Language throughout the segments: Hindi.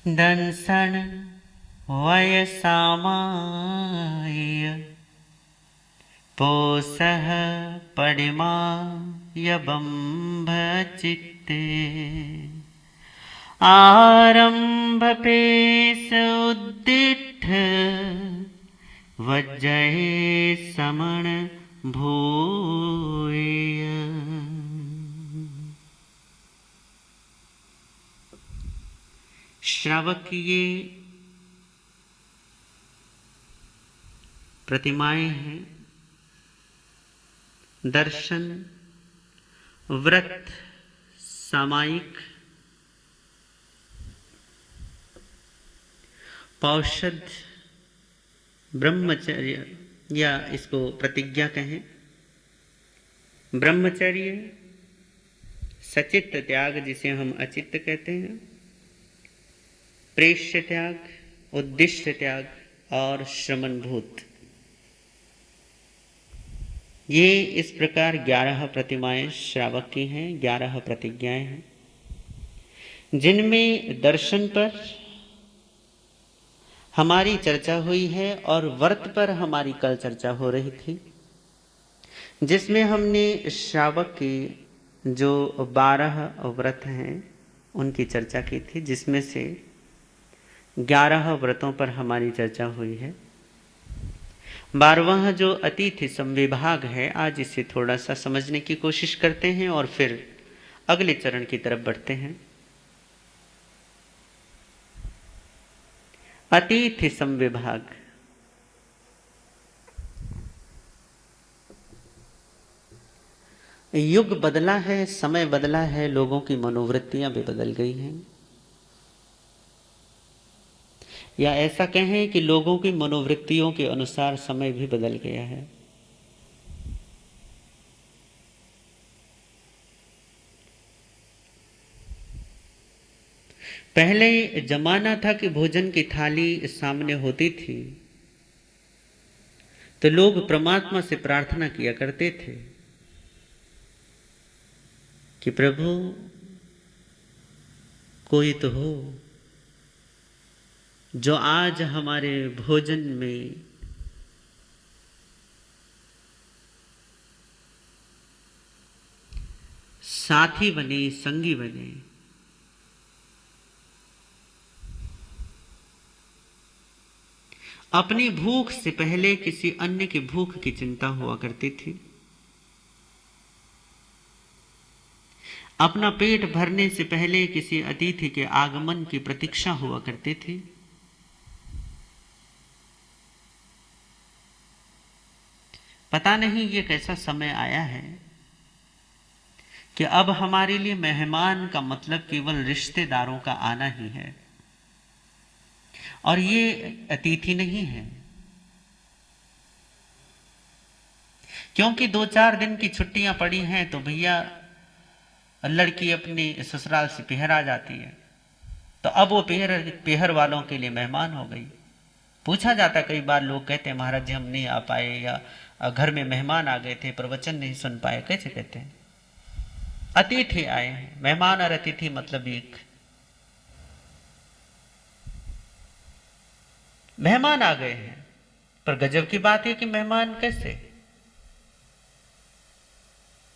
दंसन वयसामाय पोसः पडिमायबम्भचित्ते आरम्भपेश उद्दिठ वज्जये समण भूय। श्रावक की ये प्रतिमाएं हैं। दर्शन, व्रत, सामायिक, पौषध, ब्रह्मचर्य या इसको प्रतिज्ञा कहें, ब्रह्मचर्य, सचित्त त्याग जिसे हम अचित्त कहते हैं, प्रेष्य त्याग, उद्दिष्ट त्याग और श्रमणभूत। ये इस प्रकार 11 प्रतिमाएं श्रावक की हैं, 11 प्रतिज्ञाएं हैं, जिनमें दर्शन पर हमारी चर्चा हुई है और व्रत पर हमारी कल चर्चा हो रही थी, जिसमें हमने श्रावक के जो 12 व्रत हैं उनकी चर्चा की थी, जिसमें से 11 व्रतों पर हमारी चर्चा हुई है। 12वां जो अतिथि संविभाग है, आज इसे थोड़ा सा समझने की कोशिश करते हैं और फिर अगले चरण की तरफ बढ़ते हैं। अतिथि संविभाग। युग बदला है, समय बदला है, लोगों की मनोवृत्तियां भी बदल गई हैं, या ऐसा कहें कि लोगों की मनोवृत्तियों के अनुसार समय भी बदल गया है। पहले जमाना था कि भोजन की थाली सामने होती थी तो लोग परमात्मा से प्रार्थना किया करते थे कि प्रभु कोई तो हो जो आज हमारे भोजन में साथी बने, संगी बने। अपनी भूख से पहले किसी अन्य की भूख की चिंता हुआ करती थी। अपना पेट भरने से पहले किसी अतिथि के आगमन की प्रतीक्षा हुआ करती थी। पता नहीं ये कैसा समय आया है कि अब हमारे लिए मेहमान का मतलब केवल रिश्तेदारों का आना ही है, और ये अतिथि नहीं है। क्योंकि 2-4 दिन की छुट्टियां पड़ी हैं तो भैया लड़की अपनी ससुराल से पहर आ जाती है, तो अब वो पहर वालों के लिए मेहमान हो गई। पूछा जाता, कई बार लोग कहते हैं महाराज जी हम नहीं आ पाए, या घर में मेहमान आ गए थे, प्रवचन नहीं सुन पाए। कैसे कहते हैं? अतिथि आए हैं। मेहमान और अतिथि मतलब एक। मेहमान आ गए हैं, पर गजब की बात है कि मेहमान कैसे?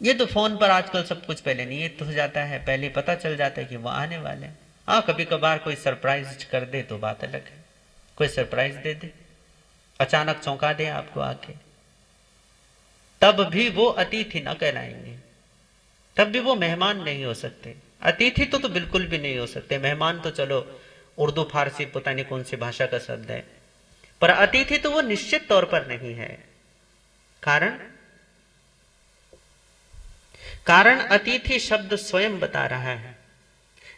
ये तो फोन पर आजकल सब कुछ पहले नियत हो जाता है, पहले पता चल जाता है कि वो आने वाले हैं। हाँ, कभी कभार कोई सरप्राइज कर दे तो बात अलग है। कोई सरप्राइज दे दे, अचानक चौंका दे आपको आके, तब भी वो अतिथि न कहलाएंगे, तब भी वो मेहमान नहीं हो सकते। अतिथि तो बिल्कुल भी नहीं हो सकते। मेहमान तो चलो उर्दू फारसी पता नहीं कौन सी भाषा का शब्द है, पर अतिथि तो वो निश्चित तौर पर नहीं है। कारण अतिथि शब्द स्वयं बता रहा है,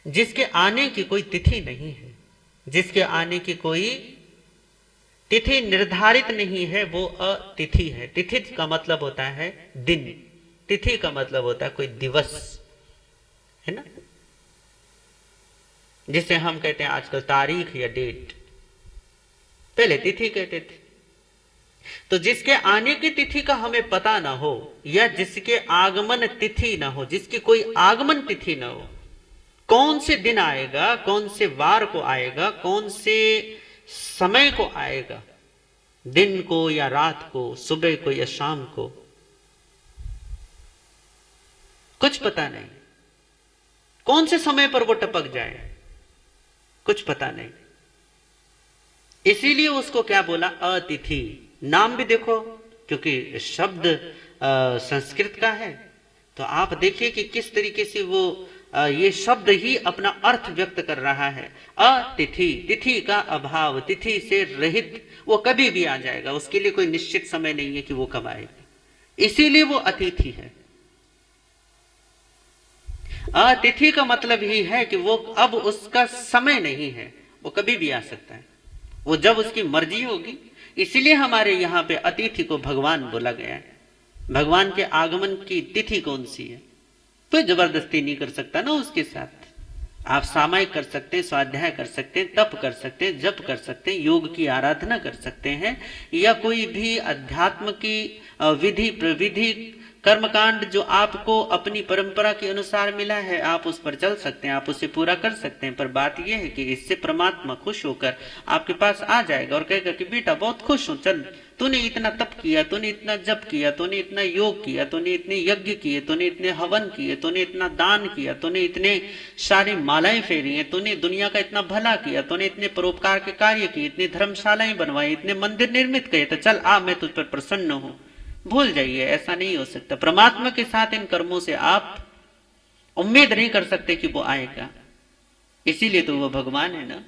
जिसके आने की कोई तिथि नहीं है, जिसके आने की कोई तिथि निर्धारित नहीं है, वो अतिथि है। तिथि का मतलब होता है दिन, तिथि का मतलब होता है कोई दिवस, है ना, जिसे हम कहते हैं आजकल तारीख या डेट। पहले तिथि कहते थे। तो जिसके आने की तिथि का हमें पता ना हो, या जिसके आगमन तिथि ना हो, जिसकी कोई आगमन तिथि ना हो, कौन से दिन आएगा, कौन से वार को आएगा, कौन से समय को आएगा, दिन को या रात को, सुबह को या शाम को, कुछ पता नहीं। कौन से समय पर वो टपक जाए, कुछ पता नहीं। इसीलिए उसको क्या बोला, अतिथि। नाम भी देखो, क्योंकि शब्द संस्कृत का है, तो आप देखिए कि किस तरीके से वो ये शब्द ही अपना अर्थ व्यक्त कर रहा है। अतिथि, तिथि का अभाव, तिथि से रहित, वो कभी भी आ जाएगा, उसके लिए कोई निश्चित समय नहीं है कि वो कब आएगा, इसीलिए वो अतिथि है। अतिथि का मतलब ही है कि वो अब उसका समय नहीं है, वो कभी भी आ सकता है, वो जब उसकी मर्जी होगी। इसलिए हमारे यहाँ पे अतिथि को भगवान बोला गया है। भगवान के आगमन की तिथि कौन सी है, कोई जबरदस्ती नहीं कर सकता ना उसके साथ। आप सामायिक कर सकते हैं, स्वाध्याय कर सकते हैं, तप कर सकते हैं, जप कर सकते हैं, योग की आराधना कर सकते हैं, या कोई भी अध्यात्म की विधि प्रविधि कर्मकांड जो आपको अपनी परंपरा के अनुसार मिला है, आप उस पर चल सकते हैं, आप उसे पूरा कर सकते हैं। पर बात यह है कि इससे परमात्मा खुश होकर आपके पास आ जाएगा और कहेगा कि बेटा बहुत खुश हूं, चल तूने इतना तप किया, तूने इतना जप किया, तूने इतना योग किया, तूने इतने यज्ञ किए, तूने इतने हवन किए, तूने इतना दान किया, तूने इतने सारी मालाएं फेरी हैं, तूने दुनिया का इतना भला किया, तूने इतने परोपकार के कार्य किए, इतनी धर्मशालाएं बनवाई, इतने मंदिर निर्मित किए, तो चल आ, मैं तुझ पर प्रसन्न हूं। भूल जाइए, ऐसा नहीं हो सकता। परमात्मा के साथ इन कर्मों से आप उम्मीद नहीं कर सकते कि वो आएगा, इसीलिए तो वो भगवान है ना।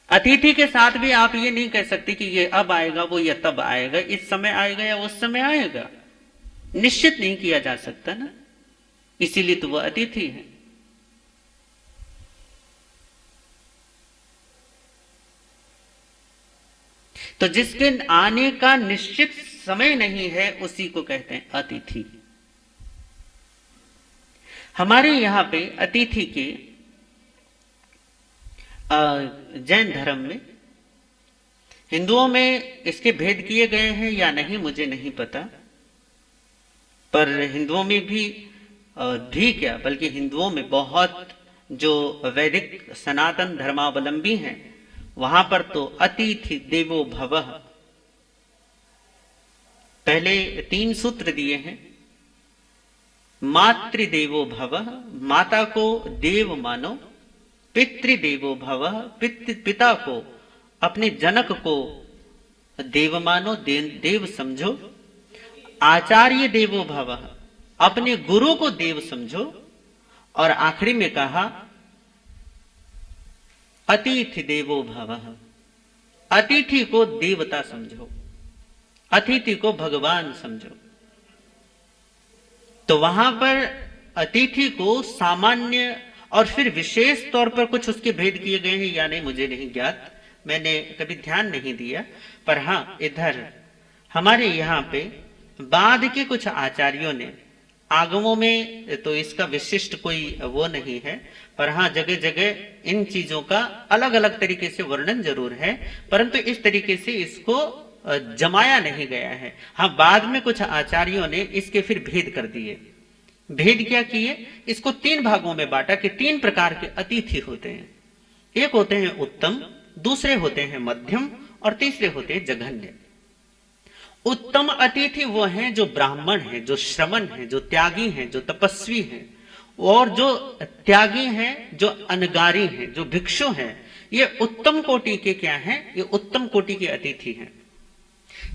अतिथि के साथ भी आप ये नहीं कह सकते कि ये अब आएगा, वो या तब आएगा, इस समय आएगा या उस समय आएगा, निश्चित नहीं किया जा सकता ना, इसीलिए तो वो अतिथि है। तो जिसके आने का निश्चित समय नहीं है, उसी को कहते हैं अतिथि। हमारे यहां पे अतिथि के जैन धर्म में, हिंदुओं में इसके भेद किए गए हैं या नहीं मुझे नहीं पता, पर हिंदुओं में भी क्या, बल्कि हिंदुओं में बहुत जो वैदिक सनातन धर्मावलंबी हैं, वहां पर तो अतिथि देवो भवः, पहले 3 सूत्र दिए हैं। मातृदेवो भवः, माता को देव मानो, पितृदेवो भवः, पिता को, अपने जनक को देव मानो, देव समझो। आचार्य देवो भवः, अपने गुरु को देव समझो। और आखिरी में कहा अतिथि देवो भवः, अतिथि को देवता समझो, अतिथि को भगवान समझो। तो वहां पर अतिथि को सामान्य और फिर विशेष तौर पर कुछ उसके भेद किए गए हैं या नहीं मुझे नहीं ज्ञात, मैंने कभी ध्यान नहीं दिया। पर हां, इधर हमारे यहाँ पे बाद के कुछ आचार्यों ने, आगमों में तो इसका विशिष्ट कोई वो नहीं है, पर हां जगह जगह इन चीजों का अलग अलग तरीके से वर्णन जरूर है, परंतु इस तरीके से इसको जमाया नहीं गया है। हाँ, बाद में कुछ आचार्यों ने इसके फिर भेद कर दिए। भेद क्या किए, इसको 3 भागों में बांटा कि 3 प्रकार के अतिथि होते हैं। एक होते हैं उत्तम, दूसरे होते हैं मध्यम, और तीसरे होते हैं जघन्य। उत्तम अतिथि वो हैं जो ब्राह्मण हैं, जो श्रमण हैं, जो त्यागी हैं, जो तपस्वी हैं, और जो त्यागी हैं, जो अनगारी हैं, जो भिक्षु हैं, ये उत्तम कोटि के क्या हैं, ये उत्तम कोटि के अतिथि हैं।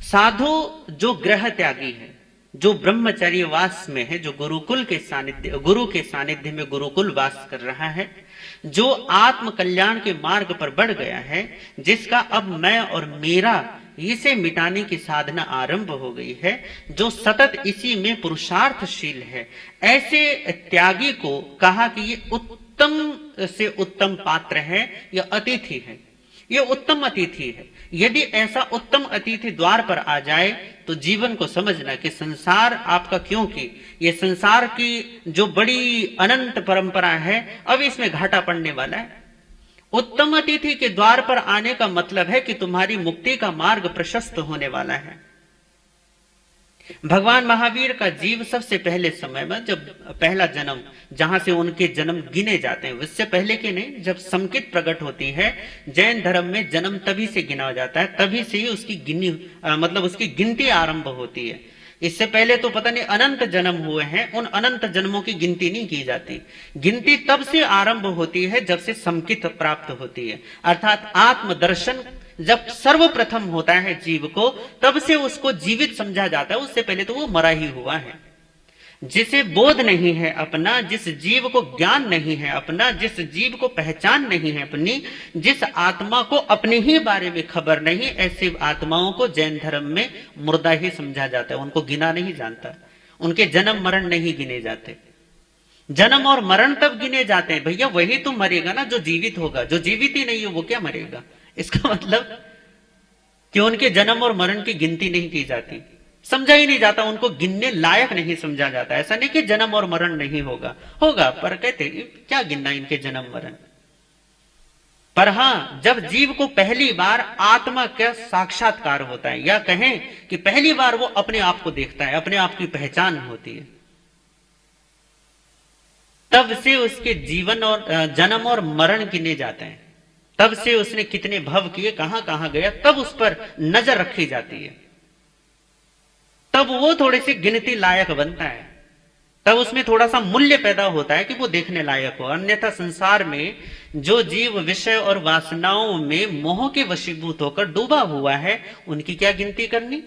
साधु जो ग्रह त्यागी है, जो ब्रह्मचर्य वास में है, जो गुरु के सानिध्य में गुरुकुल वास कर रहा है, जो आत्म कल्याण के मार्ग पर बढ़ गया है, जिसका अब मैं और मेरा इसे मिटाने की साधना आरंभ हो गई है, जो सतत इसी में पुरुषार्थशील है, ऐसे त्यागी को कहा कि ये उत्तम से उत्तम पात्र है, यह अतिथि है, ये उत्तम अतिथि है। यदि ऐसा उत्तम अतिथि द्वार पर आ जाए तो जीवन को समझना कि संसार आपका, क्योंकि ये संसार की जो बड़ी अनंत परंपरा है, अब इसमें घाटा पड़ने वाला है। उत्तम अतिथि के द्वार पर आने का मतलब है कि तुम्हारी मुक्ति का मार्ग प्रशस्त होने वाला है। भगवान महावीर का जीव सबसे पहले समय में, जब पहला जन्म जहां से उनके जन्म गिने जाते हैं, उससे पहले के नहीं, जब संकित प्रकट होती है जैन धर्म में, जन्म तभी से गिना जाता है, तभी से ही उसकी मतलब उसकी गिनती आरंभ होती है। इससे पहले तो पता नहीं अनंत जन्म हुए हैं, उन अनंत जन्मों की गिनती नहीं की जाती। गिनती तब से आरंभ होती है जब से संकित प्राप्त होती है, अर्थात आत्मदर्शन जब सर्वप्रथम होता है जीव को, तब से उसको जीवित समझा जाता है। उससे पहले तो वो मरा ही हुआ है। जिसे बोध नहीं है अपना, जिस जीव को ज्ञान नहीं है अपना, जिस जीव को पहचान नहीं है अपनी, जिस आत्मा को अपने ही बारे में खबर नहीं, ऐसी आत्माओं को जैन धर्म में मुर्दा ही समझा जाता है। उनको गिना नहीं जानता, उनके जन्म मरण नहीं गिने जाते। जन्म और मरण तब गिने जाते हैं भैया, वही तो मरेगा ना जो जीवित होगा, जो जीवित ही नहीं है वो क्या मरेगा। इसका मतलब कि उनके जन्म और मरण की गिनती नहीं की जाती, समझा ही नहीं जाता, उनको गिनने लायक नहीं समझा जाता। ऐसा नहीं कि जन्म और मरण नहीं होगा, होगा, पर कहते क्या गिनना इनके जन्म मरण। पर हां, जब जीव को पहली बार आत्मा का साक्षात्कार होता है, या कहें कि पहली बार वो अपने आप को देखता है, अपने आप की पहचान होती है, तब से उसके जीवन और जन्म और मरण गिने जाते हैं। तब से उसने कितने भव किए, कहां कहां गया, तब उस पर नजर रखी जाती है। तब वो थोड़े से गिनती लायक बनता है, तब उसमें थोड़ा सा मूल्य पैदा होता है कि वो देखने लायक हो। अन्यथा संसार में जो जीव विषय और वासनाओं में मोह के वशीभूत होकर डूबा हुआ है, उनकी क्या गिनती करनी।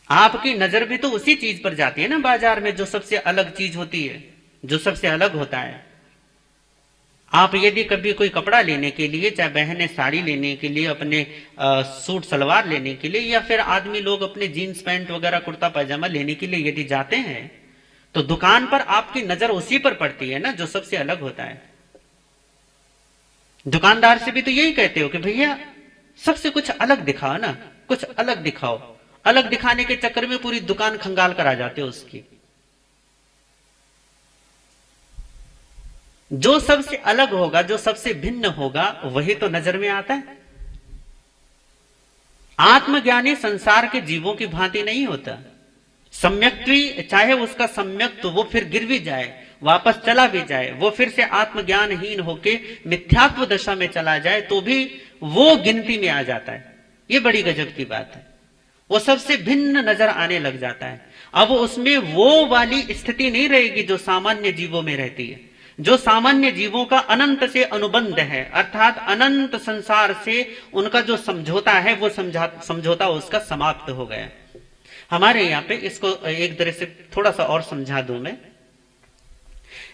आपकी नजर भी तो उसी चीज पर जाती है ना, बाजार में जो सबसे अलग चीज होती है, जो सबसे अलग होता है। आप यदि कभी कोई कपड़ा लेने के लिए, चाहे बहनें साड़ी लेने के लिए, अपने सूट सलवार लेने के लिए, या फिर आदमी लोग अपने जीन्स पैंट वगैरह कुर्ता पैजामा लेने के लिए यदि जाते हैं, तो दुकान पर आपकी नजर उसी पर पड़ती है ना जो सबसे अलग होता है। दुकानदार से भी तो यही कहते हो कि भैया सबसे कुछ अलग दिखाओ ना, कुछ अलग दिखाओ। अलग दिखाने के चक्कर में पूरी दुकान खंगाल कर आ जाते हो उसकी। जो सबसे अलग होगा, जो सबसे भिन्न होगा, वही तो नजर में आता है। आत्मज्ञानी संसार के जीवों की भांति नहीं होता। सम्यक्त्वी, चाहे उसका सम्यक तो वो फिर गिर भी जाए, वापस चला भी जाए, वो फिर से आत्मज्ञानहीन होके मिथ्यात्व दशा में चला जाए, तो भी वो गिनती में आ जाता है। ये बड़ी गजब की बात है। वो सबसे भिन्न नजर आने लग जाता है। अब उसमें वो वाली स्थिति नहीं रहेगी जो सामान्य जीवों में रहती है। जो सामान्य जीवों का अनंत से अनुबंध है, अर्थात अनंत संसार से उनका जो समझौता है, वो समझौता उसका समाप्त हो गया। हमारे यहाँ पे इसको एक तरह से थोड़ा सा और समझा दूं मैं।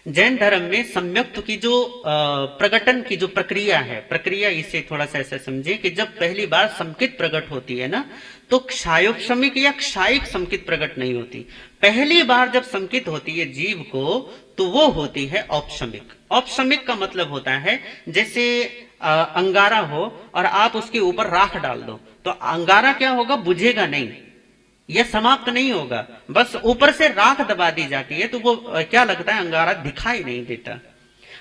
जैन धर्म में सम्यक्त की जो प्रकटन की जो प्रक्रिया है, प्रक्रिया इसे थोड़ा सा ऐसा समझे कि जब पहली बार संकित प्रकट होती है ना, तो क्षायोपशमिक या क्षायिक संकित प्रकट नहीं होती। पहली बार जब संकित होती है जीव को, तो वो होती है औपशमिक। औपशमिक का मतलब होता है जैसे अंगारा हो और आप उसके ऊपर राख डाल दो, तो अंगारा क्या होगा, बुझेगा नहीं, यह समाप्त नहीं होगा, बस ऊपर से राख दबा दी जाती है, तो वो क्या लगता है, अंगारा दिखाई नहीं देता।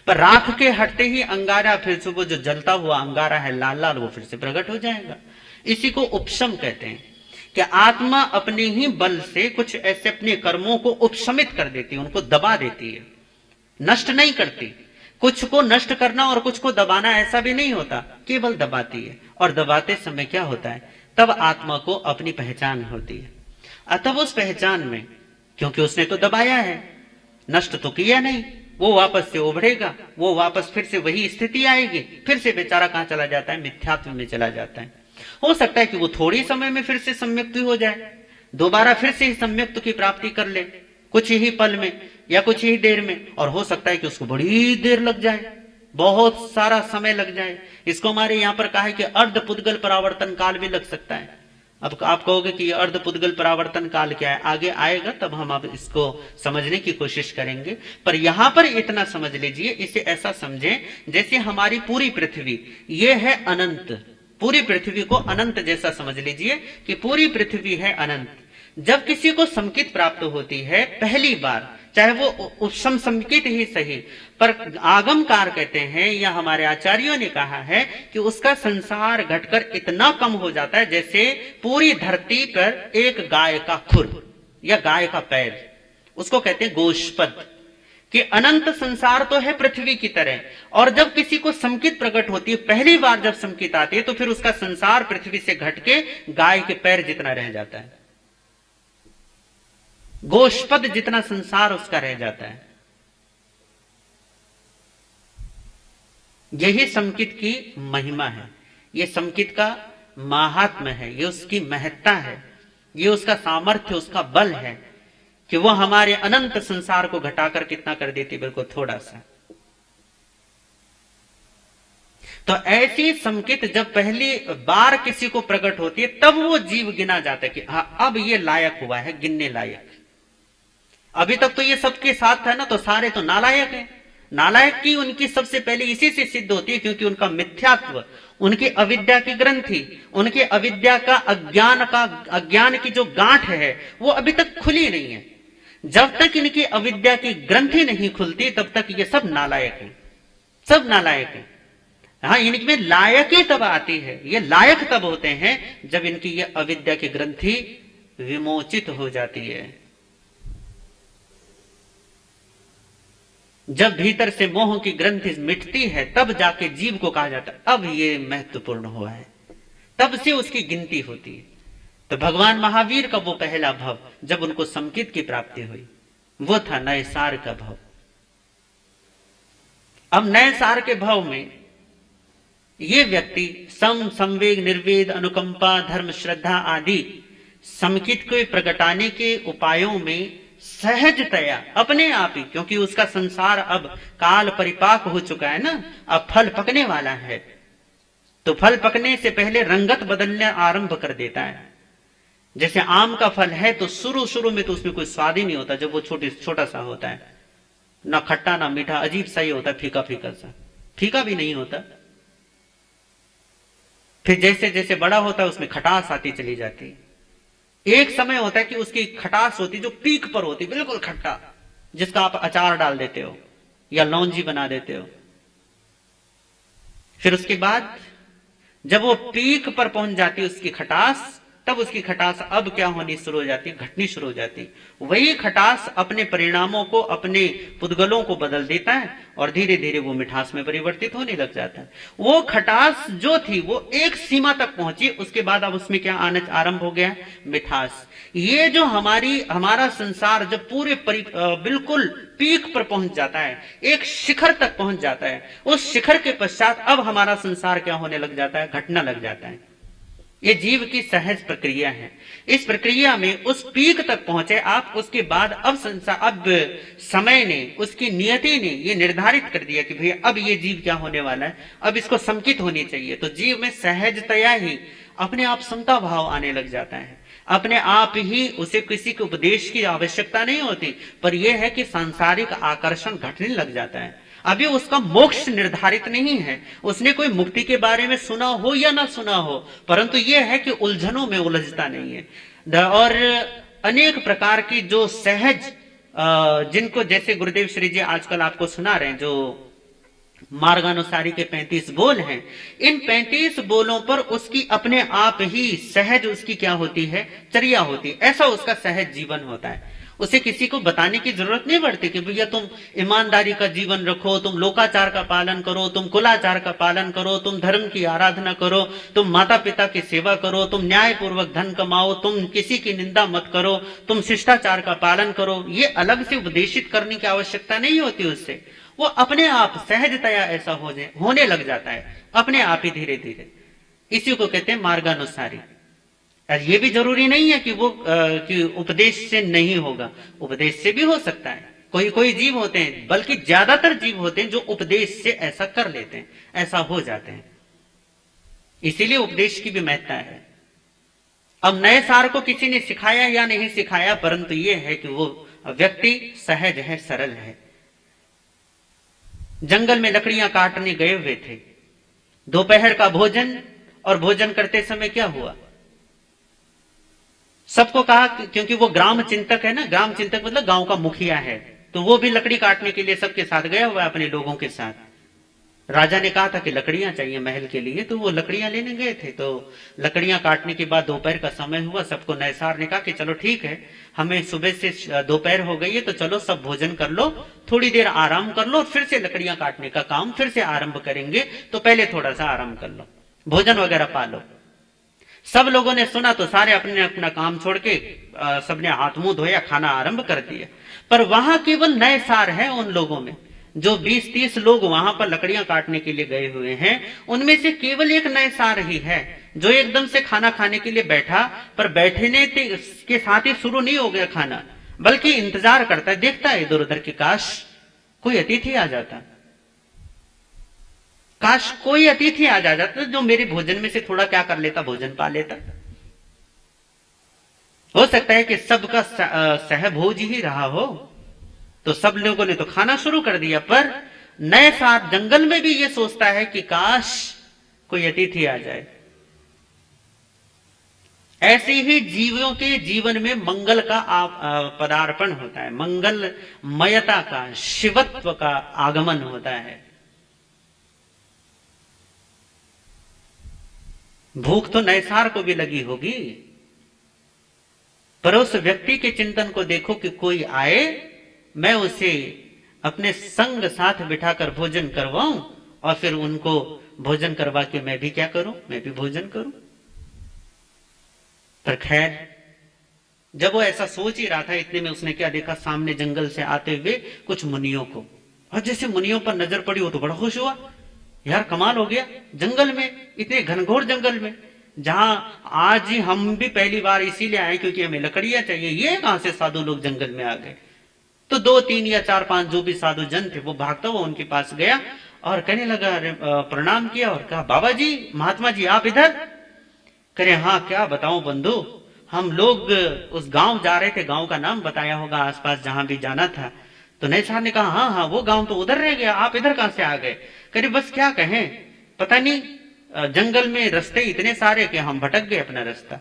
पर राख के हटते ही अंगारा फिर से, वो जो जलता हुआ अंगारा है लाल लाल, वो फिर से प्रकट हो जाएगा। इसी को उपशम कहते हैं कि आत्मा अपने ही बल से कुछ ऐसे अपने कर्मों को उपशमित कर देती है, उनको दबा देती है, नष्ट नहीं करती। कुछ को नष्ट करना और कुछ को दबाना ऐसा भी नहीं होता, केवल दबाती है। और दबाते समय क्या होता है, तब आत्मा को अपनी पहचान होती है। अतः उस पहचान में, क्योंकि उसने तो दबाया है, नष्ट तो किया नहीं, वो वापस से उभरेगा, वो वापस फिर से वही स्थिति आएगी, फिर से बेचारा कहां चला जाता है, मिथ्यात्व में चला जाता है। हो सकता है कि वो थोड़ी समय में फिर से सम्यक्त हो जाए, दोबारा फिर से सम्यक्त की प्राप्ति कर ले, कुछ ही पल में या कुछ ही देर में। और हो सकता है कि उसको बड़ी देर लग जाए, बहुत सारा समय लग जाए। इसको हमारे यहां पर कहा है कि अर्धपुद्गल परावर्तन काल भी लग सकता है। अब आप कहोगे कि अर्धपुद्गल परावर्तन काल क्या है, आगे आएगा तब हम अब इसको समझने की कोशिश करेंगे। पर यहां पर इतना समझ लीजिए, इसे ऐसा समझें जैसे हमारी पूरी पृथ्वी ये है अनंत, पूरी पृथ्वी को अनंत जैसा समझ लीजिए कि पूरी पृथ्वी है अनंत। जब किसी को संकित प्राप्त होती है पहली बार, चाहे वो उपशम संकित ही सही, पर आगमकार कहते हैं या हमारे आचार्यों ने कहा है कि उसका संसार घटकर इतना कम हो जाता है जैसे पूरी धरती पर एक गाय का खुर या गाय का पैर, उसको कहते हैं गोष्पद, कि अनंत संसार तो है पृथ्वी की तरह, और जब किसी को संकित प्रकट होती है, पहली बार जब संकित आती है, तो फिर उसका संसार पृथ्वी से घट के गाय के पैर जितना रह जाता है, गोष्पद जितना संसार उसका रह जाता है। यही संकित की महिमा है, ये संकित का महात्म्य है, ये उसकी महत्ता है, ये उसका सामर्थ्य, उसका बल है कि वो हमारे अनंत संसार को घटाकर कितना कर देती, बिल्कुल थोड़ा सा। तो ऐसी संकित जब पहली बार किसी को प्रकट होती है, तब वो जीव गिना जाता है कि हाँ अब ये लायक हुआ है, गिनने लायक। अभी तक तो ये सबके साथ है ना, तो सारे तो नालायक हैं। नालायक की उनकी सबसे पहले इसी से सिद्ध होती है, क्योंकि उनका मिथ्यात्व, उनकी अविद्या की ग्रंथि, उनकी अविद्या का अज्ञान की जो गांठ है वो अभी तक खुली नहीं है। जब तक इनकी अविद्या की ग्रंथि नहीं खुलती तब तक ये सब नालायक हैं, सब नालायक हैं। हाँ, इनमें लायकी तब आती है, ये लायक तब होते हैं जब इनकी ये अविद्या की ग्रंथि विमोचित हो जाती है, जब भीतर से मोह की ग्रंथि मिटती है, तब जाके जीव को कहा जाता है अब ये महत्वपूर्ण हुआ है, तब से उसकी गिनती होती है। तो भगवान महावीर का वो पहला भव जब उनको संकित की प्राप्ति हुई, वो था नए सार का भव। अब नए सार के भव में ये व्यक्ति सम, संवेग, निर्वेद, अनुकंपा, धर्म, श्रद्धा आदि संकित को प्रगटाने के उपायों में सहजतया अपने आप ही, क्योंकि उसका संसार अब काल परिपाक हो चुका है ना, अब फल पकने वाला है, तो फल पकने से पहले रंगत बदलने आरंभ कर देता है। जैसे आम का फल है तो शुरू में तो उसमें कोई स्वाद ही नहीं होता, जब वो छोटा सा होता है, ना खट्टा ना मीठा, अजीब सा ही होता है, फीका फीका सा, फीका भी नहीं होता। फिर जैसे जैसे बड़ा होता है उसमें खटास आती चली जाती है। एक समय होता है कि उसकी खटास होती जो पीक पर होती, बिल्कुल खट्टा, जिसका आप अचार डाल देते हो या लौंजी बना देते हो। फिर उसके बाद जब वो पीक पर पहुंच जाती है उसकी खटास, तब उसकी खटास अब क्या होनी शुरू हो जाती, घटनी शुरू हो जाती। वही खटास अपने परिणामों को, अपने पुद्गलों को बदल देता है और धीरे धीरे वो मिठास में परिवर्तित होने लग जाता है। वो खटास जो थी वो एक सीमा तक पहुंची, उसके बाद अब उसमें क्या आना आरंभ हो गया, मिठास। ये जो हमारा संसार जब पूरे बिल्कुल पीक पर पहुंच जाता है, एक शिखर तक पहुंच जाता है, उस शिखर के पश्चात अब हमारा संसार क्या होने लग जाता है, घटना लग जाता है। ये जीव की सहज प्रक्रिया है। इस प्रक्रिया में उस पीक तक पहुंचे आप, उसके बाद अब समय ने, उसकी नियति ने ये निर्धारित कर दिया कि भैया अब ये जीव क्या होने वाला है, अब इसको संकित होनी चाहिए। तो जीव में सहजतया ही अपने आप समता भाव आने लग जाता है, अपने आप ही उसे किसी के उपदेश की आवश्यकता नहीं होती, पर यह है कि सांसारिक आकर्षण घटने लग जाता है। अभी उसका मोक्ष निर्धारित नहीं है, उसने कोई मुक्ति के बारे में सुना हो या ना सुना हो, परंतु यह है कि उलझनों में उलझता नहीं है। और अनेक प्रकार की जो सहज, जिनको जैसे गुरुदेव श्री जी आजकल आपको सुना रहे हैं, जो मार्गानुसारी के 35 बोल हैं, इन 35 बोलों पर उसकी अपने आप ही सहज उसकी क्या होती है, चर्या होती है। ऐसा उसका सहज जीवन होता है, उसे किसी को बताने की जरूरत नहीं पड़ती कि भैया तुम ईमानदारी का जीवन रखो, तुम लोकाचार का पालन करो, तुम कुलाचार का पालन करो, तुम धर्म की आराधना करो, तुम माता पिता की सेवा करो, तुम न्याय पूर्वक धन कमाओ, तुम किसी की निंदा मत करो, तुम शिष्टाचार का पालन करो। ये अलग से उपदेशित करने की आवश्यकता नहीं होती उससे, वो अपने आप सहजतया ऐसा होने लग जाता है, अपने आप ही धीरे धीरे। इसी को कहते हैं मार्गानुसारी। ये भी जरूरी नहीं है कि वो कि उपदेश से नहीं होगा, उपदेश से भी हो सकता है। कोई कोई जीव होते हैं, बल्कि ज्यादातर जीव होते हैं जो उपदेश से ऐसा कर लेते हैं, ऐसा हो जाते हैं। इसीलिए उपदेश की भी महत्ता है। अब नए सार को किसी ने सिखाया या नहीं सिखाया, परंतु ये है कि वो व्यक्ति सहज है, सरल है। जंगल में लकड़ियां काटने गए हुए थे, दोपहर का भोजन, और भोजन करते समय क्या हुआ, सबको कहा, क्योंकि वो ग्राम चिंतक है ना, ग्राम चिंतक मतलब गांव का मुखिया है, तो वो भी लकड़ी काटने के लिए सबके साथ गया हुआ है, अपने लोगों के साथ। राजा ने कहा था कि लकड़ियां चाहिए महल के लिए, तो वो लकड़ियां लेने गए थे। तो लकड़ियां काटने के बाद दोपहर का समय हुआ, सबको नैसार ने कहा कि चलो ठीक है, हमें सुबह से दोपहर हो गई है, तो चलो सब भोजन कर लो, थोड़ी देर आराम कर लो, और फिर से लकड़ियां काटने का काम फिर से आरंभ करेंगे, तो पहले थोड़ा सा आराम कर लो, भोजन वगैरह पा लो। सब लोगों ने सुना तो सारे अपने अपना काम छोड़ के सबने हाथ मुंह धोया, खाना आरंभ कर दिया। पर वहां केवल नए सार है उन लोगों में, जो 20-30 लोग वहां पर लकड़ियां काटने के लिए गए हुए हैं, उनमें से केवल एक नए सार ही है जो एकदम से खाना खाने के लिए बैठा, पर बैठने के साथ ही शुरू नहीं हो गया खाना, बल्कि इंतजार करता है, देखता है इधर उधर कि काश कोई अतिथि आ जाता, काश कोई अतिथि आ जाता जो मेरे भोजन में से थोड़ा क्या कर लेता, भोजन पा लेता। हो सकता है कि सबका सहभोज ही रहा हो, तो सब लोगों ने तो खाना शुरू कर दिया, पर नए साथ जंगल में भी ये सोचता है कि काश कोई अतिथि आ जाए। ऐसे ही जीवों के जीवन में मंगल का पदार्पण होता है, मंगलमयता का, शिवत्व का आगमन होता है। भूख तो नैसार को भी लगी होगी, पर उस व्यक्ति के चिंतन को देखो कि कोई आए, मैं उसे अपने संग साथ बिठाकर भोजन करवाऊं, और फिर उनको भोजन करवा के मैं भी क्या करूं, मैं भी भोजन करूं। पर खैर, जब वो ऐसा सोच ही रहा था, इतने में उसने क्या देखा, सामने जंगल से आते हुए कुछ मुनियों को, और जैसे मुनियों पर नजर पड़ी वो तो बड़ा खुश हुआ, यार कमाल हो गया, जंगल में, इतने घनघोर जंगल में, जहां आज ही हम भी पहली बार इसीलिए आए क्योंकि हमें लकड़ियां चाहिए, ये कहां से साधु लोग जंगल में आ गए। तो 2-3 या 4-5 जो भी साधु जन थे, वो भागता हुआ उनके पास गया और कहने लगा, प्रणाम किया और कहा, बाबा जी, महात्मा जी, आप इधर? करे, हाँ क्या बताऊं बंधु, हम लोग उस गांव जा रहे थे, गांव का नाम बताया होगा आसपास जहां भी जाना था। तो नैसार ने कहा, हाँ हाँ, वो गांव तो उधर रह गया, आप इधर कहां से आ गए? करे, बस क्या कहें, पता नहीं जंगल में रास्ते इतने सारे कि हम भटक गए अपना रास्ता।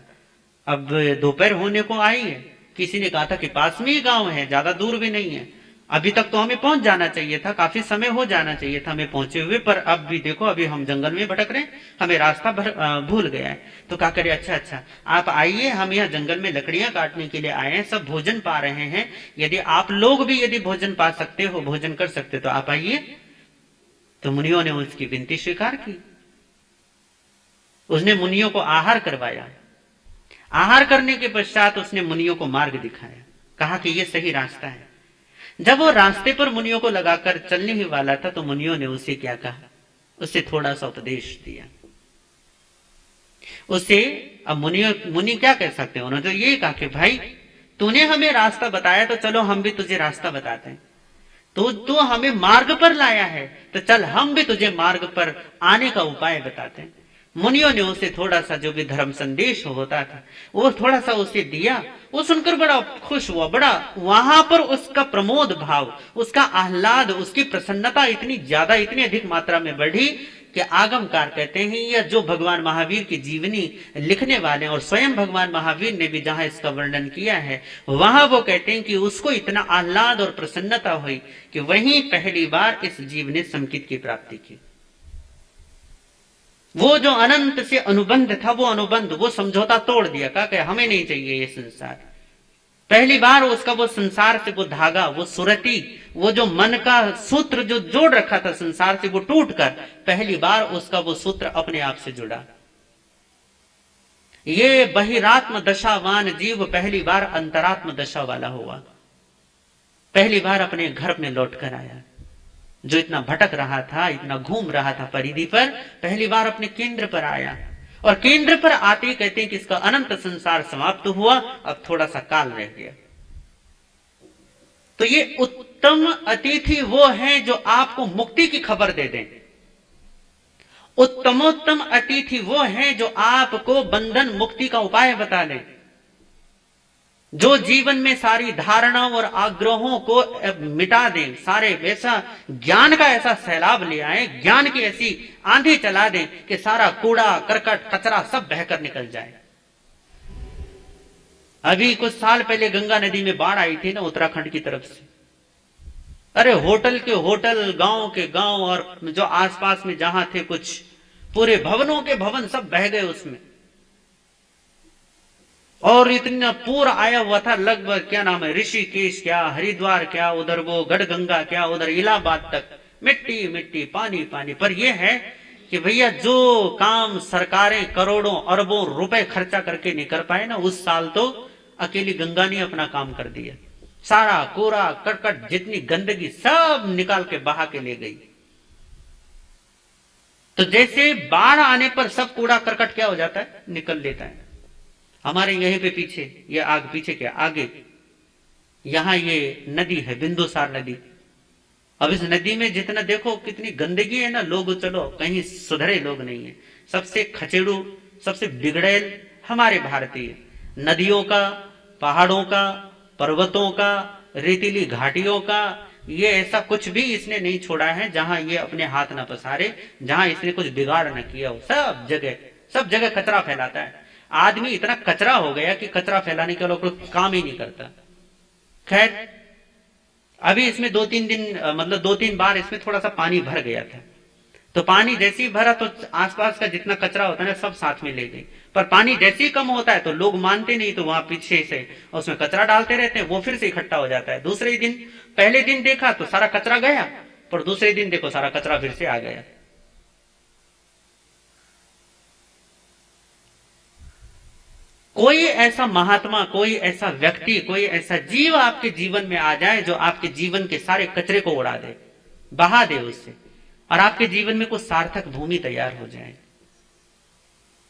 अब दोपहर होने को आई है, किसी ने कहा था कि पास में ही गांव है, ज्यादा दूर भी नहीं है, अभी तक तो हमें पहुंच जाना चाहिए था, काफी समय हो जाना चाहिए था हमें पहुंचे हुए, पर अब भी देखो, अभी हम जंगल में भटक रहे हैं, हमें रास्ता भूल गया है। तो क्या करे, अच्छा अच्छा, आप आइए, हम यहाँ जंगल में लकड़ियां काटने के लिए आए हैं, सब भोजन पा रहे हैं, यदि आप लोग भी यदि भोजन पा सकते हो, भोजन कर सकते तो आप आइए। तो मुनियों ने उसकी विनती स्वीकार की, उसने मुनियों को आहार करवाया, आहार करने के पश्चात उसने मुनियों को मार्ग दिखाया, कहा कि यह सही रास्ता है। जब वो रास्ते पर मुनियों को लगाकर चलने ही वाला था, तो मुनियों ने उसे क्या कहा, उसे थोड़ा सा उपदेश दिया उसे। अब मुनि क्या कह सकते हैं, उन्होंने तो यही कहा कि भाई, तूने हमें रास्ता बताया, तो चलो हम भी तुझे रास्ता बताते हैं, तो तू हमें मार्ग पर लाया है, तो चल हम भी तुझे मार्ग पर आने का उपाय बताते हैं। मुनियों ने उसे थोड़ा सा जो भी धर्म संदेश होता था वो थोड़ा सा उसे दिया, वो सुनकर बड़ा खुश हुआ, बड़ा वहां पर उसका प्रमोद भाव, उसका आह्लाद, उसकी प्रसन्नता इतनी ज्यादा, इतनी अधिक मात्रा में बढ़ी कि आगमकार कहते हैं, या जो भगवान महावीर की जीवनी लिखने वाले और स्वयं भगवान महावीर ने भी जहां इसका वर्णन किया है, वहां वो कहते हैं कि उसको इतना आह्लाद और प्रसन्नता हुई कि वहीं पहली बार इस जीव ने संकित की प्राप्ति की। वो जो अनंत से अनुबंध था, वो अनुबंध, वो समझौता तोड़ दिया, कहा कि हमें नहीं चाहिए ये संसार। पहली बार उसका वो संसार से वो धागा, वो सुरति, वो जो मन का सूत्र जो जोड़ रखा था संसार से, वो टूटकर पहली बार उसका वो सूत्र अपने आप से जुड़ा। ये बहिरात्म दशावान जीव पहली बार अंतरात्म दशा वाला हुआ, पहली बार अपने घर में लौट कर आया। जो इतना भटक रहा था, इतना घूम रहा था परिधि पर, पहली बार अपने केंद्र पर आया, और केंद्र पर आते ही कहते हैं कि इसका अनंत संसार समाप्त हुआ, अब थोड़ा सा काल रह गया। तो ये उत्तम अतिथि वो हैं जो आपको मुक्ति की खबर दे दें, उत्तमोत्तम अतिथि वो हैं जो आपको बंधन मुक्ति का उपाय बता दें, जो जीवन में सारी धारणाओं और आग्रहों को मिटा दें, सारे वैसा ज्ञान का ऐसा सैलाब ले आए, ज्ञान की ऐसी आंधी चला दें कि सारा कूड़ा करकट कचरा सब बहकर निकल जाए। अभी कुछ साल पहले गंगा नदी में बाढ़ आई थी ना, उत्तराखंड की तरफ से, अरे होटल के होटल, गांव के गांव, और जो आसपास में जहां थे कुछ पूरे भवनों के भवन सब बह गए उसमें। और इतना पूरा आया हुआ था, लगभग क्या नाम है, ऋषिकेश क्या, हरिद्वार क्या, उधर वो गढ़गंगा क्या, उधर इलाहाबाद तक मिट्टी मिट्टी, पानी पानी। पर यह है कि भैया जो काम सरकारें करोड़ों अरबों रुपए खर्चा करके नहीं कर पाए ना, उस साल तो अकेली गंगा ने अपना काम कर दिया। सारा कूड़ा करकट, जितनी गंदगी सब निकाल के बहा के ले गई। तो जैसे बाढ़ आने पर सब कूड़ा करकट क्या हो जाता है, निकल लेता है। हमारे यहीं पे पीछे, ये आग पीछे क्या आगे, यहां ये नदी है, बिंदुसार नदी। अब इस नदी में जितना देखो कितनी गंदगी है ना, लोग चलो कहीं सुधरे लोग नहीं है, सबसे खचेड़ू, सबसे बिगड़ेल हमारे भारतीय। नदियों का, पहाड़ों का, पर्वतों का, रेतीली घाटियों का, ये ऐसा कुछ भी इसने नहीं छोड़ा है जहां ये अपने हाथ न पसारे, जहां इसने कुछ बिगाड़ न किया हो। सब जगह कचरा फैलाता है। आदमी इतना कचरा हो गया कि कचरा फैलाने के लिए कोई काम ही नहीं करता। खैर, अभी इसमें 2-3 दिन मतलब 2-3 बार इसमें थोड़ा सा पानी भर गया था। तो पानी जैसे ही भरा तो आसपास का जितना कचरा होता है ना, सब साथ में ले गई। पर पानी जैसे ही कम होता है तो लोग मानते नहीं, तो वहां पीछे से उसमें कचरा डालते रहते हैं, वो फिर से इकट्ठा हो जाता है। दूसरे दिन, पहले दिन देखा तो सारा कचरा गया, पर दूसरे दिन देखो सारा कचरा फिर से आ गया। कोई ऐसा महात्मा, कोई ऐसा व्यक्ति, कोई ऐसा जीव आपके जीवन में आ जाए जो आपके जीवन के सारे कचरे को उड़ा दे, बहा दे उससे, और आपके जीवन में कुछ सार्थक भूमि तैयार हो जाए,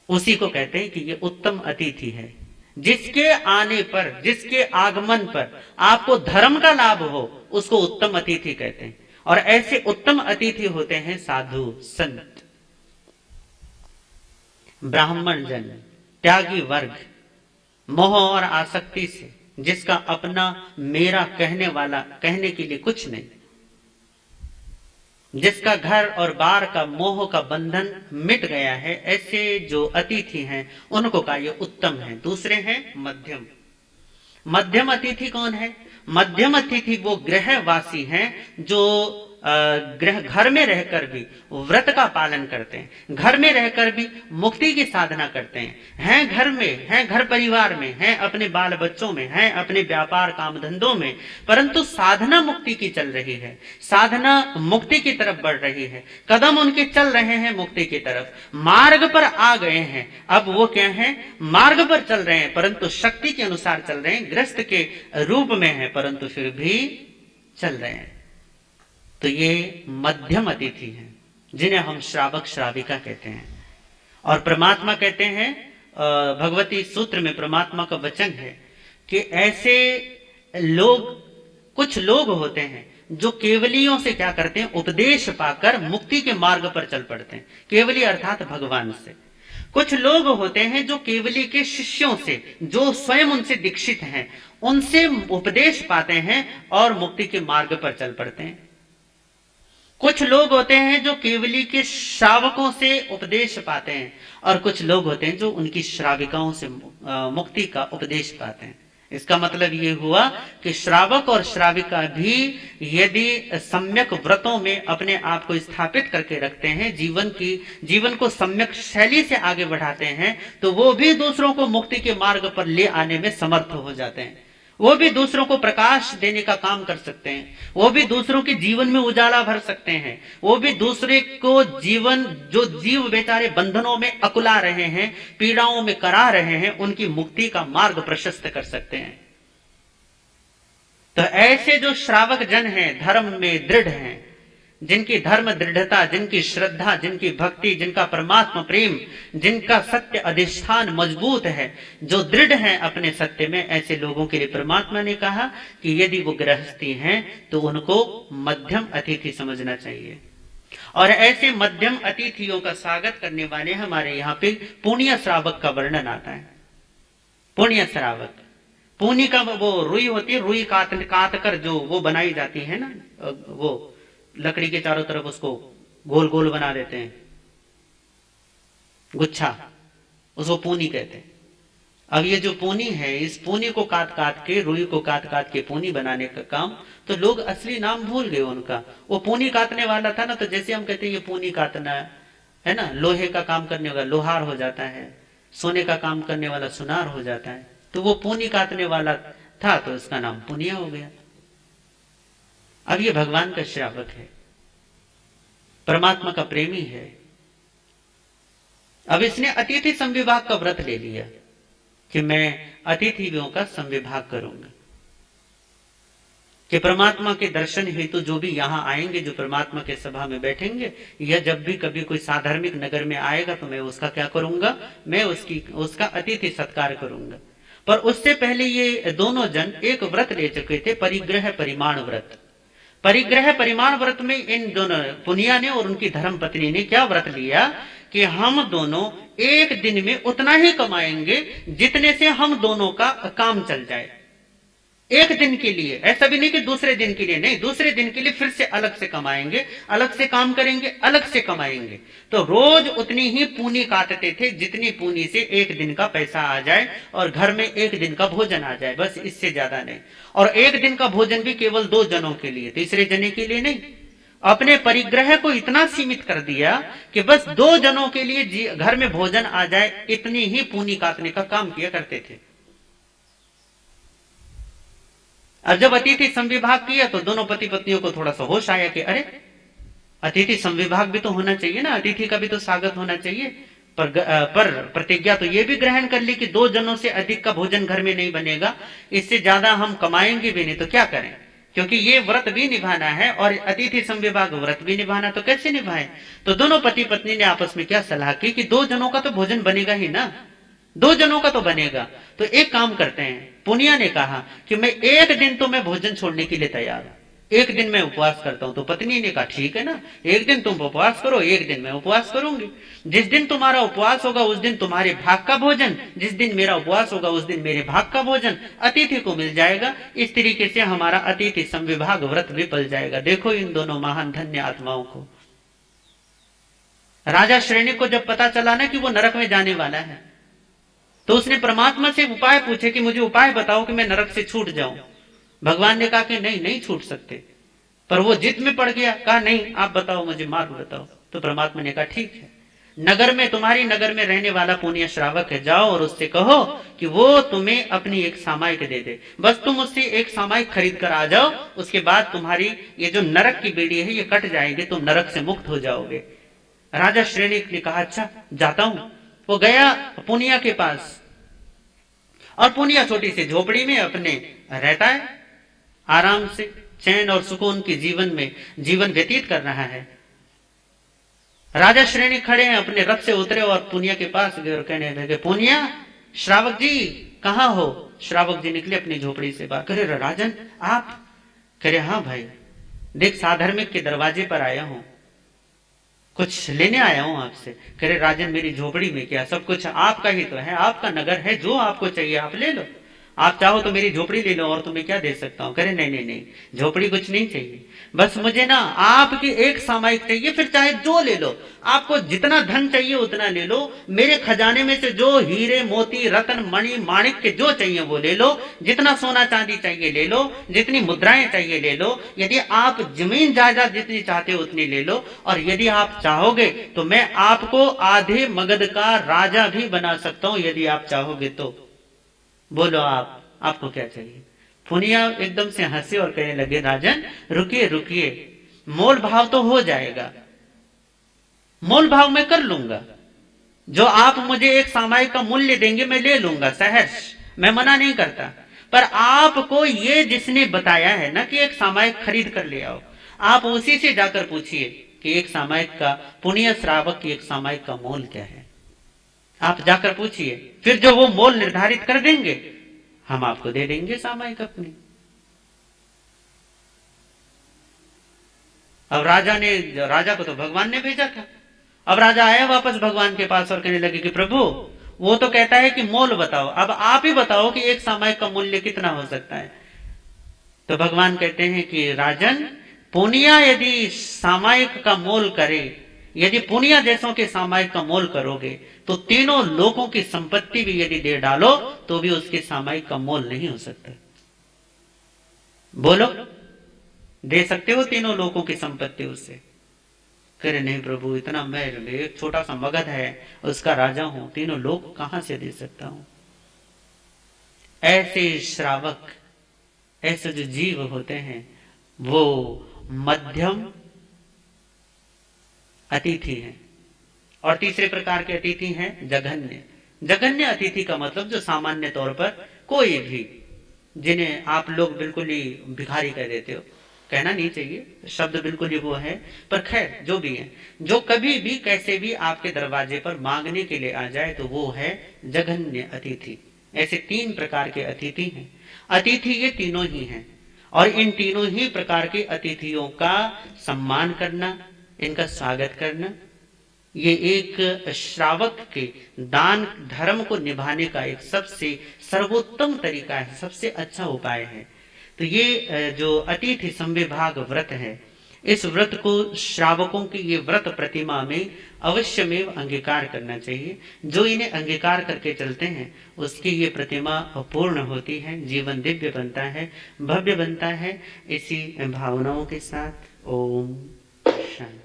उसी को कहते हैं कि ये उत्तम अतिथि है। जिसके आने पर, जिसके आगमन पर आपको धर्म का लाभ हो, उसको उत्तम अतिथि कहते हैं। और ऐसे उत्तम अतिथि होते हैं साधु संत, ब्राह्मण जन, त्यागी वर्ग, मोह और आसक्ति से, जिसका अपना मेरा कहने वाला, कहने के लिए कुछ नहीं, जिसका घर और बार का मोह का बंधन मिट गया है, ऐसे जो अतिथि हैं उनको का ये उत्तम है। दूसरे हैं मध्यम। मध्यम अतिथि कौन है? मध्यम अतिथि वो गृहवासी हैं जो गृह, घर में रहकर भी व्रत का पालन करते हैं, घर में रहकर भी मुक्ति की साधना करते हैं घर में, हैं घर परिवार में, हैं अपने बाल बच्चों में, हैं अपने व्यापार काम धंधों में, परंतु साधना मुक्ति की चल रही है, साधना मुक्ति की तरफ बढ़ रही है, कदम उनके चल रहे हैं मुक्ति की तरफ, मार्ग पर आ गए हैं। अब वो क्या है? मार्ग पर चल रहे हैं, परंतु शक्ति के अनुसार चल रहे हैं, ग्रस्त के रूप में है परंतु फिर भी चल रहे हैं। तो ये मध्यम अतिथि हैं, जिन्हें हम श्रावक श्राविका कहते हैं। और परमात्मा कहते हैं, भगवती सूत्र में परमात्मा का वचन है कि ऐसे लोग, कुछ लोग होते हैं जो केवलियों से क्या करते हैं? उपदेश पाकर मुक्ति के मार्ग पर चल पड़ते हैं। केवली अर्थात भगवान से। कुछ लोग होते हैं जो केवली के शिष्यों से, जो स्वयं उनसे दीक्षित हैं, उनसे उपदेश पाते हैं और मुक्ति के मार्ग पर चल पड़ते हैं। कुछ लोग होते हैं जो केवली के श्रावकों से उपदेश पाते हैं, और कुछ लोग होते हैं जो उनकी श्राविकाओं से मुक्ति का उपदेश पाते हैं। इसका मतलब ये हुआ कि श्रावक और श्राविका भी यदि सम्यक व्रतों में अपने आप को स्थापित करके रखते हैं, जीवन को सम्यक शैली से आगे बढ़ाते हैं, तो वो भी दूसरों को मुक्ति के मार्ग पर ले आने में समर्थ हो जाते हैं। वो भी दूसरों को प्रकाश देने का काम कर सकते हैं, वो भी दूसरों के जीवन में उजाला भर सकते हैं, वो भी दूसरे को जीवन, जो जीव बेचारे बंधनों में अकुला रहे हैं, पीड़ाओं में करा रहे हैं, उनकी मुक्ति का मार्ग प्रशस्त कर सकते हैं। तो ऐसे जो श्रावक जन हैं, धर्म में दृढ़ हैं, जिनकी धर्म दृढ़ता, जिनकी श्रद्धा, जिनकी भक्ति, जिनका परमात्मा प्रेम, जिनका सत्य अधिष्ठान मजबूत है, जो दृढ़ है अपने सत्य में, ऐसे लोगों के लिए परमात्मा ने कहा कि यदि वो गृहस्थी हैं तो उनको मध्यम अतिथि समझना चाहिए। और ऐसे मध्यम अतिथियों का स्वागत करने वाले हमारे यहाँ पे पुण्य श्रावक का वर्णन आता है। पुण्य श्रावक, पुण्य का वो रुई होती है, रुई काट कर जो वो बनाई जाती है ना, वो लकड़ी के चारों तरफ उसको गोल गोल बना देते हैं, गुच्छा, उसको पूनी कहते हैं। अब ये जो पूनी है, इस पूनी को काट काट के, रुई को काट काट के पूनी बनाने का काम, तो लोग असली नाम भूल गए उनका। वो पूनी काटने वाला था ना, तो जैसे हम कहते हैं ये पूनी काटना है ना, लोहे का काम करने वाला लोहार हो जाता है, सोने का काम करने वाला सुनार हो जाता है, तो वो पूनी काटने वाला था तो उसका नाम पुनिया हो गया। अब ये भगवान का श्रावक है, परमात्मा का प्रेमी है। अब इसने अतिथि संविभाग का व्रत ले लिया कि मैं अतिथियों का संविभाग करूंगा, कि परमात्मा के दर्शन हेतु जो भी यहां आएंगे, जो परमात्मा के सभा में बैठेंगे, या जब भी कभी कोई साधार्मिक नगर में आएगा तो मैं उसका क्या करूंगा, मैं उसका अतिथि सत्कार करूंगा। पर उससे पहले ये दोनों जन एक व्रत ले चुके थे, परिग्रह परिमाण व्रत। परिग्रह परिमाण व्रत में इन दोनों पुनिया ने और उनकी धर्म पत्नी ने क्या व्रत लिया कि हम दोनों एक दिन में उतना ही कमाएंगे जितने से हम दोनों का काम चल जाए। एक दिन के लिए, ऐसा भी नहीं कि दूसरे दिन के लिए, नहीं, दूसरे दिन के लिए फिर से अलग से कमाएंगे, अलग से काम करेंगे, अलग से कमाएंगे। तो रोज उतनी ही पूनी काटते थे जितनी पूनी से एक दिन का पैसा आ जाए और घर में एक दिन का भोजन आ जाए, बस, इससे ज्यादा नहीं। और एक दिन का भोजन भी केवल 2 जनों के लिए, तीसरे जने के लिए नहीं। अपने परिग्रह को इतना सीमित कर दिया कि बस 2 जनों के लिए घर में भोजन आ जाए, इतनी ही पूनी काटने का काम किया करते थे। अब जब अतिथि संविभाग किया तो दोनों पति पत्नियों को थोड़ा सा होश आया कि अरे, अतिथि संविभाग भी तो होना चाहिए ना, अतिथि का भी तो स्वागत होना चाहिए। पर प्रतिज्ञा तो ये भी ग्रहण कर ली कि 2 जनों से अधिक का भोजन घर में नहीं बनेगा, इससे ज्यादा हम कमाएंगे भी नहीं, तो क्या करें, क्योंकि ये व्रत भी निभाना है और अतिथि संविभाग व्रत भी निभाना, तो कैसे निभाएं। तो दोनों पति पत्नी ने आपस में क्या सलाह की कि 2 जनों का तो भोजन बनेगा ही ना, 2 जनों का तो बनेगा। तो एक काम करते हैं, पुनिया ने कहा कि मैं एक दिन तो मैं भोजन छोड़ने के लिए तैयार हूं, एक दिन मैं उपवास करता हूं। तो पत्नी ने कहा ठीक है ना, एक दिन तुम उपवास करो, एक दिन मैं उपवास करूंगी। जिस दिन तुम्हारा उपवास होगा उस दिन तुम्हारे भाग का भोजन, जिस दिन मेरा उपवास होगा उस दिन मेरे भाग का भोजन अतिथि को मिल जाएगा। इस तरीके से हमारा अतिथि संविभाग व्रत विफल जाएगा। देखो इन दोनों महान धन्य आत्माओं को। राजा श्रेणी को जब पता चला ना कि वो नरक में जाने वाला है, तो उसने परमात्मा से उपाय पूछे कि मुझे उपाय बताओ कि मैं नरक से छूट जाऊं। भगवान ने कहा कि नहीं, नहीं छूट सकते। पर वो जिद में पड़ गया, कहा नहीं, आप बताओ, मुझे मार्ग बताओ। तो परमात्मा ने कहा ठीक है, नगर में, तुम्हारी नगर में रहने वाला पुण्य श्रावक है, जाओ और उससे कहो कि वो तुम्हें अपनी एक सामायिक दे दे। बस तुम उससे एक सामायिक खरीद कर आ जाओ, उसके बाद तुम्हारी ये जो नरक की बेड़ी है ये कट जाएगी, तुम नरक से मुक्त हो जाओगे। राजा श्रेणी ने कहा अच्छा, जाता हूं। वो गया पुनिया के पास, और पुनिया छोटी सी झोपड़ी में अपने रहता है, आराम से चैन और सुकून के जीवन में जीवन व्यतीत कर रहा है। राजा श्रेणी खड़े हैं, अपने रथ से उतरे और पुनिया के पास गए और कहने लगे, पुनिया, श्रावक जी कहाँ हो। श्रावक जी निकले अपनी झोपड़ी से बाहर, करे राजन आप। करे हाँ भाई, देख साधर्मिक के दरवाजे पर आया हूं, कुछ लेने आया हूं आपसे। करे राजन मेरी झोपड़ी में क्या, सब कुछ आपका ही तो है, आपका नगर है, जो आपको चाहिए आप ले लो, आप चाहो तो मेरी झोपड़ी ले लो, और तुम्हें क्या दे सकता हूं। करे नहीं नहीं नहीं, झोपड़ी कुछ नहीं चाहिए, बस मुझे ना आपकी एक सामायिक चाहिए, फिर चाहे जो ले लो, आपको जितना धन चाहिए उतना ले लो, मेरे खजाने में से जो हीरे मोती रत्न मणि माणिक के जो चाहिए वो ले लो, जितना सोना चांदी चाहिए ले लो, जितनी मुद्राएं चाहिए ले लो, यदि आप जमीन जायदाद जितनी चाहते हो उतनी ले लो, और यदि आप चाहोगे तो मैं आपको आधे मगध का राजा भी बना सकता हूं, यदि आप चाहोगे तो। बोलो आपको क्या चाहिए। पुनिया एकदम से हंसे और कहने लगे, राजन रुकिए रुकिए, मोल भाव तो हो जाएगा, मोल भाव मैं कर लूंगा, जो आप मुझे एक सामायिक का मूल्य देंगे मैं ले लूंगा सहर्ष, मैं मना नहीं करता। पर आपको ये जिसने बताया है ना कि एक सामायिक खरीद कर ले आओ, आप उसी से जाकर पूछिए कि एक सामायिक का, पुण्य श्रावक की एक सामायिक का मोल क्या है। आप जाकर पूछिए, फिर जो वो मोल निर्धारित कर देंगे हम आपको दे देंगे सामायिक अपनी। अब राजा को तो भगवान ने भेजा था। अब राजा आया वापस भगवान के पास और कहने लगे कि प्रभु, वो तो कहता है कि मोल बताओ, अब आप ही बताओ कि एक सामायिक का मूल्य कितना हो सकता है। तो भगवान कहते हैं कि राजन, पुनिया यदि सामायिक का मोल करे यदि पुनिया जैसों के सामायिक का मोल करोगे तो तीनों लोगों की संपत्ति भी यदि दे डालो तो भी उसके सामायिक का मोल नहीं हो सकता। बोलो, दे सकते हो तीनों लोगों की संपत्ति उससे? करे नहीं प्रभु, इतना मैं एक छोटा सा मगध है उसका राजा हूं, तीनों लोग कहां से दे सकता हूं। ऐसे श्रावक, ऐसे जो जीव होते हैं वो मध्यम अतिथि हैं। और तीसरे प्रकार के अतिथि हैं जघन्य। जघन्य अतिथि का मतलब जो सामान्य तौर पर कोई भी, जिन्हें आप लोग बिल्कुल ही भिखारी कह देते हो, कहना नहीं चाहिए, शब्द बिल्कुल ही वो है, पर खैर जो भी है, जो कभी भी कैसे भी आपके दरवाजे पर मांगने के लिए आ जाए तो वो है जघन्य अतिथि। ऐसे तीन प्रकार के अतिथि हैं। अतिथि ये तीनों ही हैं और इन तीनों ही प्रकार के अतिथियों का सम्मान करना, इनका स्वागत करना, ये एक श्रावक के दान धर्म को निभाने का एक सबसे सर्वोत्तम तरीका है, सबसे अच्छा उपाय है। तो ये जो अतिथि संविभाग व्रत है, इस व्रत को श्रावकों की ये व्रत प्रतिमा में अवश्यमेव अंगीकार करना चाहिए। जो इन्हें अंगीकार करके चलते हैं उसकी ये प्रतिमा पूर्ण होती है, जीवन दिव्य बनता है, भव्य बनता है। इसी भावनाओं के साथ ओम शांति।